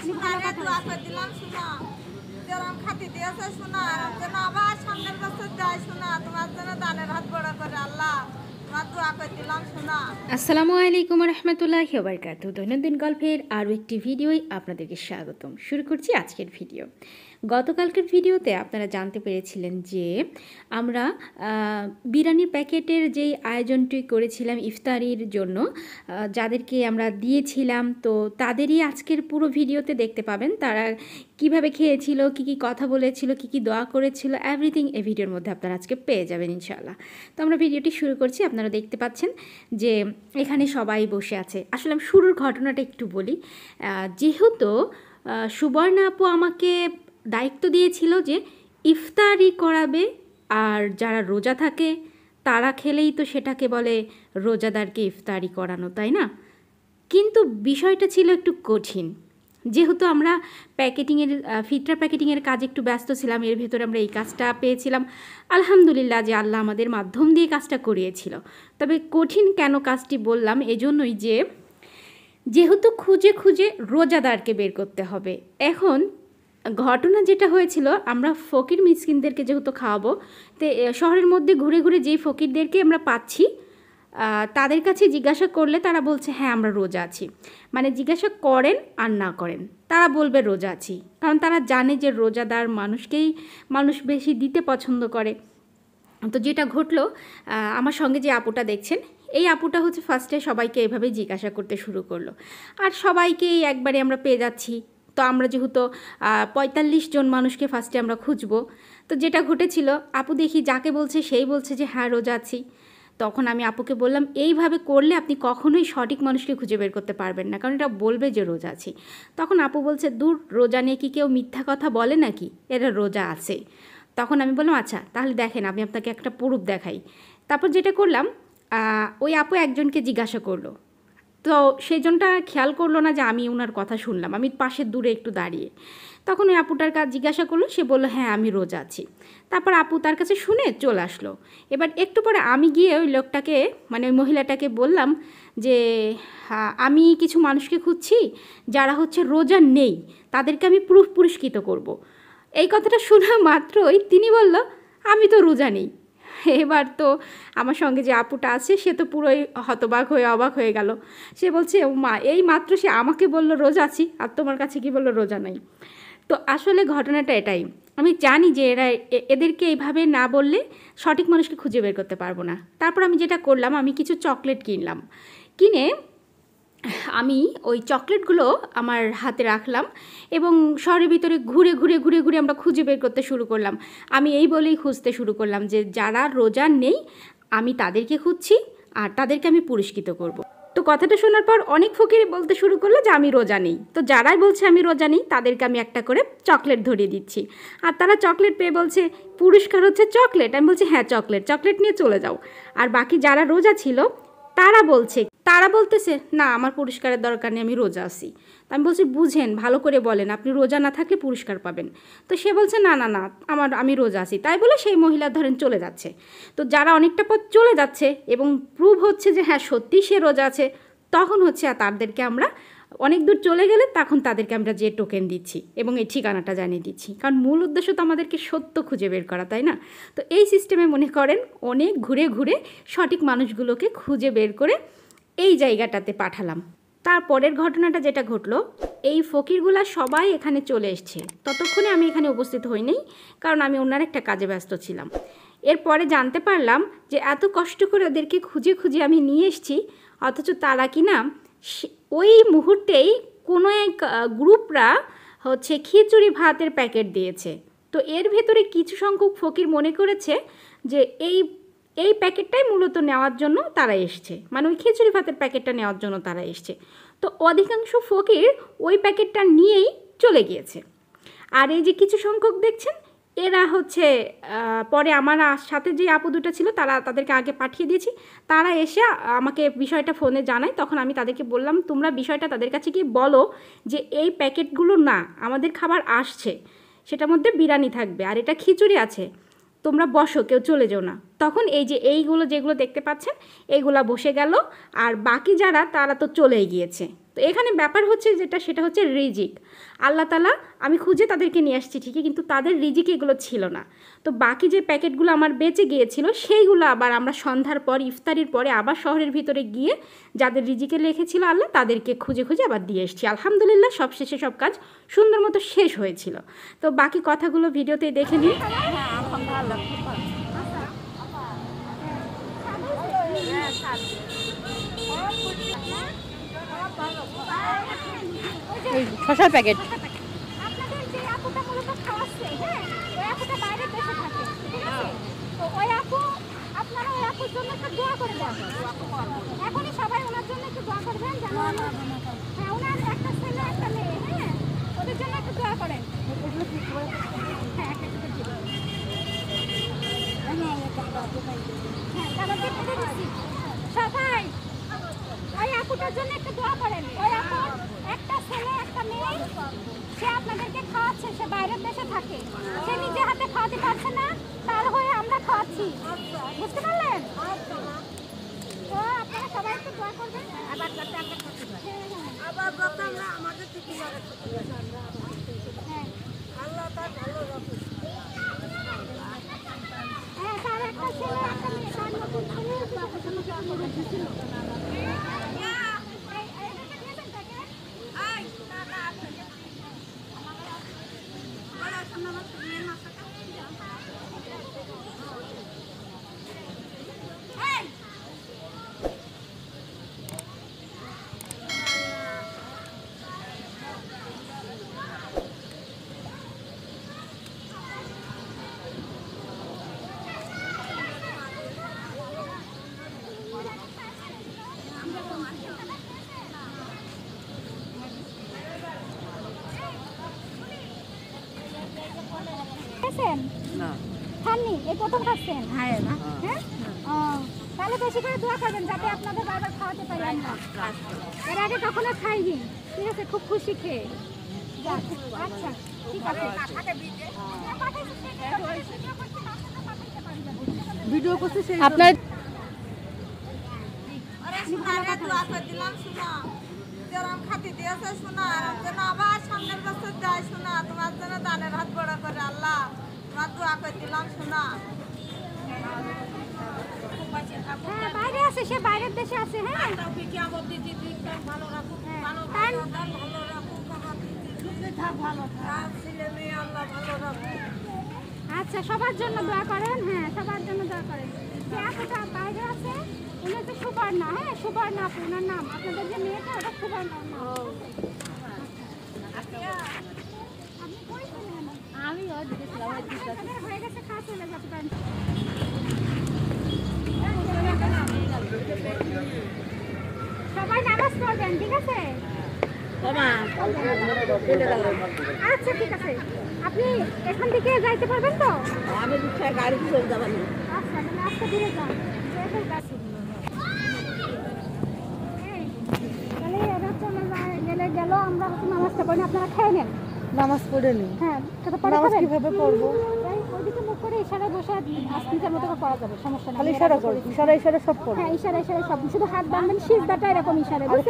শোনা রে দোয়া করে দিলাম শোনা যেরকম খাতি দিয়েছে শোনা যেন আবার সামনের বছর যায় শোনা তোমার জন্য দানের হাত বড় করে আল্লাহ তোমার দোয়া করে দিলাম শোনা। আসসালামু আলাইকুম রহমতুল্লাহি ওয়া বারাকাতুহু। দৈনন্দিন গল্পের আরও একটি ভিডিওই আপনাদেরকে স্বাগতম। শুরু করছি আজকের ভিডিও। গতকালকের ভিডিওতে আপনারা জানতে পেরেছিলেন যে আমরা বিরিয়ানির প্যাকেটের যেই আয়োজনটি করেছিলাম ইফতারির জন্য, যাদেরকে আমরা দিয়েছিলাম, তো তাদেরই আজকের পুরো ভিডিওতে দেখতে পাবেন তারা কিভাবে খেয়েছিল, কি কথা বলেছিল, কি দোয়া করেছিল, এভরিথিং এই ভিডিওর মধ্যে আপনারা আজকে পেয়ে যাবেন ইনশাআল্লাহ। তো আমরা ভিডিওটি শুরু করছি। আপনারা দেখতে পাচ্ছেন যে এখানে সবাই বসে আছে। আসলে আমি শুরুর ঘটনাটা একটু বলি। যেহেতু সুবর্ণা আপু আমাকে দায়িত্ব দিয়েছিল যে ইফতারি করাবে, আর যারা রোজা থাকে তারা খেলেই তো সেটাকে বলে রোজাদারকে ইফতারি করানো, তাই না? কিন্তু বিষয়টা ছিল একটু কঠিন। যেহেতু আমরা প্যাকেটিংয়ের ফিটরা প্যাকেটিংয়ের কাজে একটু ব্যস্ত ছিলাম, এর ভেতরে আমরা এই কাজটা পেয়েছিলাম। আলহামদুলিল্লাহ যে আল্লাহ আমাদের মাধ্যম দিয়ে কাজটা করিয়েছিল। তবে কঠিন কেন কাজটি বললাম, এজন্যই যে যেহেতু খুঁজে খুঁজে রোজাদারকে বের করতে হবে। এখন ঘটনা যেটা হয়েছিল, আমরা ফকির মিসকিনদেরকে যেহেতু খাওয়াবো, তো শহরের মধ্যে ঘুরে ঘুরে যেই ফকিরদেরকে আমরা পাচ্ছি তাদের কাছে জিজ্ঞাসা করলে তারা বলছে হ্যাঁ আমরা রোজা আছি। মানে জিজ্ঞাসা করেন আর না করেন তারা বলবে রোজা আছি, কারণ তারা জানে যে রোজাদার মানুষকেই মানুষ বেশি দিতে পছন্দ করে। তো যেটা ঘটলো, আমার সঙ্গে যে আপুটা দেখছেন, এই আপুটা হচ্ছে ফার্স্টে সবাইকে এভাবে জিজ্ঞাসা করতে শুরু করলো, আর সবাইকেই একবারে আমরা পেয়ে যাচ্ছি। তো আমরা যেহেতু 45 জন মানুষকে ফার্স্টে আমরা খুঁজবো, তো যেটা ঘটেছিল, আপু দেখি যাকে বলছে সেই বলছে যে হ্যাঁ রোজা আছি। তখন আমি আপুকে বললাম এইভাবে করলে আপনি কখনোই সঠিক মানুষকে খুঁজে বের করতে পারবেন না, কারণ এটা বলবে যে রোজা আছি। তখন আপু বলছে দূর, রোজা নিয়ে কি কেউ মিথ্যা কথা বলে নাকি, এরা রোজা আছে। তখন আমি বললাম আচ্ছা তাহলে দেখেন আমি আপনাকে একটা প্রুফ দেখাই। তারপর যেটা করলাম, ওই আপু একজনকে জিজ্ঞাসা করলো, তো সেজনটা খেয়াল করলো না যে আমি ওনার কথা শুনলাম, আমি পাশের দূরে একটু দাঁড়িয়ে। তখন ওই আপুটার কাছে জিজ্ঞাসা করলো, সে বললো হ্যাঁ আমি রোজা আছি। তারপর আপু তার কাছে শুনে চলে আসলো। এবার একটু পরে আমি গিয়ে ওই লোকটাকে, মানে ওই মহিলাটাকে বললাম যে আমি কিছু মানুষকে খুঁজছি যারা হচ্ছে রোজা নেই, তাদেরকে আমি প্রুফ পুরস্কৃত করব। এই কথাটা শোনা মাত্রই তিনি বলল আমি তো রোজা নেই। এবার তো আমার সঙ্গে যে আপুটা আছে সে তো পুরোই হতবাক হয়ে অবাক হয়ে গেল। সে বলছে ও মা, এই মাত্র সে আমাকে বলল রোজা আছি, আর তোমার কাছে কি বললো রোজা নাই। তো আসলে ঘটনাটা এটাই, আমি জানি যে এদেরকে এইভাবে না বললে সঠিক মানুষকে খুঁজে বের করতে পারবো না। তারপর আমি যেটা করলাম, আমি কিছু চকলেট কিনলাম, কিনে আমি ওই চকলেটগুলো আমার হাতে রাখলাম এবং শহরের ভিতরে ঘুরে ঘুরে ঘুরে ঘুরে আমরা খুঁজে বের করতে শুরু করলাম। আমি এই বলেই খুঁজতে শুরু করলাম যে যারা রোজা নেই আমি তাদেরকে খুঁজছি আর তাদেরকে আমি পুরস্কৃত করব। তো কথাটা শোনার পর অনেক ফকির বলতে শুরু করলো যে আমি রোজা নেই। তো যারাই বলছে আমি রোজা নেই তাদেরকে আমি একটা করে চকলেট ধরিয়ে দিচ্ছি, আর তারা চকলেট পেয়ে বলছে পুরস্কার হচ্ছে চকলেট। আমি বলছি হ্যাঁ চকলেট, চকলেট নিয়ে চলে যাও। আর বাকি যারা রোজা ছিল তারা বলতেছে না আমার পুরস্কারের দরকার নেই, আমি রোজা আছি। তো আমি বলছি বুঝেন, ভালো করে বলেন, আপনি রোজা না থাকলে পুরস্কার পাবেন। তো সে বলছে না না না আমি রোজা আছি। তাই বলে সেই মহিলা ধরেন চলে যাচ্ছে। তো যারা অনেকটা পথ চলে যাচ্ছে এবং প্রুভ হচ্ছে যে হ্যাঁ সত্যি সে রোজা আছে, তখন হচ্ছে তাদেরকে আমরা অনেক দূর চলে গেলে তখন তাদেরকে আমরা যে টোকেন দিচ্ছি এবং এই ঠিকানাটা জানিয়ে দিচ্ছি, কারণ মূল উদ্দেশ্য তো আমাদেরকে সত্য খুঁজে বের করা, তাই না? তো এই সিস্টেমে মনে করেন অনেক ঘুরে ঘুরে সঠিক মানুষগুলোকে খুঁজে বের করে এই জায়গাটাতে পাঠালাম। তারপরের ঘটনাটা যেটা ঘটলো, এই ফকিরগুলা সবাই এখানে চলে এসছে, ততক্ষণে আমি এখানে উপস্থিত হইনি, কারণ আমি ওনার একটা কাজে ব্যস্ত ছিলাম। এরপরে জানতে পারলাম যে এত কষ্ট করে ওদেরকে খুঁজে খুঁজে আমি নিয়ে এসেছি, অথচ তারা কি না ওই মুহূর্তেই কোনো এক গ্রুপরা হচ্ছে খিচুড়ি ভাতের প্যাকেট দিয়েছে। তো এর ভেতরে কিছু সংখ্যক ফকির মনে করেছে যে এই প্যাকেটটাই মূলত নেওয়ার জন্য তারা এসছে, মানে ওই খিচুড়ি ভাতের প্যাকেটটা নেওয়ার জন্য তারা এসছে। তো অধিকাংশ ফকির ওই প্যাকেটটা নিয়েই চলে গিয়েছে। আর এই যে কিছু সংখ্যক দেখছেন, এরা হচ্ছে পরে আমার সাথে যে আপু দুটো ছিল তাদেরকে আগে পাঠিয়ে দিয়েছি, তারা এসে আমাকে বিষয়টা ফোনে জানায়। তখন আমি তাদেরকে বললাম তোমরা বিষয়টা তাদের কাছে গিয়ে বলো যে এই প্যাকেটগুলো না, আমাদের খাবার আসছে, সেটার মধ্যে বিরিয়ানি থাকবে আর এটা খিচুড়ি আছে, তোমরা বসো, কেউ চলে যেও না। তখন এই যে এইগুলো যেগুলো দেখতে পাচ্ছেন এইগুলা বসে গেল, আর বাকি যারা তারা তো চলেই গিয়েছে। তো এখানে ব্যাপার হচ্ছে যেটা, সেটা হচ্ছে রিজিক। আল্লাহ তাআলা, আমি খুঁজে তাদেরকে নিয়ে আসছি ঠিকই, কিন্তু তাদের রিজিকে এগুলো ছিল না। তো বাকি যে প্যাকেটগুলো আমার বেঁচে গিয়েছিল সেইগুলো আবার আমরা সন্ধ্যার পর, ইফতারির পরে আবার শহরের ভিতরে গিয়ে যাদের রিজিকে লিখেছিল আল্লাহ, তাদেরকে খুঁজে খুঁজে আবার দিয়ে এসেছি। আলহামদুলিল্লাহ সব শেষে সব কাজ সুন্দর মতো শেষ হয়েছিল। তো বাকি কথাগুলো ভিডিওতে দেখে নিন। এই শসার প্যাকেট আপনাদের যে আপুটা মূলত খাওয়াচ্ছে, হ্যাঁ, ওই আপুটা বাইরের দেশে থাকে, ঠিক আছে? তো ওই আপু, আপনারা ওই আপুর জন্য একটু দোয়া করে দেন। এখনই সবাই ওনার জন্য একটু দোয়া করবেন, যেন হ্যাঁ, ওনার একটা ছেলে একটা মেয়ে, হ্যাঁ, ওদের জন্য একটু দোয়া করেন। হ্যাঁ, একটা করে দিন। হ্যাঁ, তাদেরকে পেতে দিচ্ছি। সবাই ওই আপুটার জন্য একটু দোয়া করেন। ওই আপুর একটা ছেলে একটা মেয়ে, সে আপনাদেরকে খাওয়াচ্ছে, সে বাইরের দেশে থাকে, সে নিজে হাতে খাওয়াতে পারছে না, তার হয়ে আমরা খাওয়াচ্ছি, বুঝতে পারলেন? তো আপনারা সবাই একটু দোয়া করবেন। আবার যাতে আমরা খাচ্ছি, আবার যাতে আমরা আমাদের থেকে হ্যাঁ আল্লাহ তার ভালো রাখুন। হ্যাঁ, তার একটা ছেলে একটা মেয়ে, তার নতুন ছেলে দিছিল। খাচ্ছেন? খাননি? এই প্রথম খাচ্ছেন? হ্যাঁ। ও, তাহলে বেশি করে দোয়া করবেন যাতে আপনাদের বারবার খাওয়াতে পারি আমরা। এর আগে কখনো খাইনি, ঠিক আছে? খুব খুশি খেয়ে। যাক, আচ্ছা ঠিক আছে। ভিডিও করতে সেই আপনার আরে শোনা দোয়া করে দিলাম, শোনা যেরকম খাতি দিয়েছে শোনা, যেন আবার সামনের বছর দেয় শোনা, তোমার জন্য দানের হাত বড় করে আল্লাহ, তোমার দোয়া করে দিলাম শোনা। হ্যাঁ, বাইরে আছে, সে বাইরের দেশে আছে। হ্যাঁ, ভালো রাখুন, তার ভালো রাখুন, ছেলে মেয়ে আল্লাহ ভালো রাখুন। আচ্ছা, সবার জন্য দোয়া করেন। হ্যাঁ, সবার জন্য দোয়া করেন। যে আপুটা বাইরে আছে, উনি হচ্ছে সুবর্ণা। হ্যাঁ, সুবর্ণা আপু ওনার নাম। আপনাদের যে মেয়েটা, ওটা সুবর্ণা নাম। আপনি কই ছিলেন? আমি আপনাদের হয়ে গেছে, খাওয়া চলে যেতে পারেন। সবাই নামাজ পড়বেন, ঠিক আছে? আচ্ছা ঠিক আছে। আপনি এখান থেকে যাইতে পারবেন তো? আমি রিক্সায় গাড়ি চলে যাবেন। আচ্ছা, তাহলে আজকে ধীরে যান। যেহেতু গাছে। এই, তাহলে এরা চলে যায়, গেলে গেল, আমরা হচ্ছে নামাজটা পড়ি, আপনারা খেয়ে নেন। নামাজ পড়ে নি। হ্যাঁ, সেটা পরে নামাজ খাবেন? কিভাবে পড়বো? এই, ওইদিকে মুখ করে ইশারায় বসে নিজের মতো করে পড়া যাবে, সমস্যা নেই। খালি ইশারা করো, ইশারা ইশারা সব করো। হ্যাঁ, ইশারা ইশারা সব, শুধু হাত বাঁধবেন, সিজদাটা এরকম ইশারায়, বুঝছেন?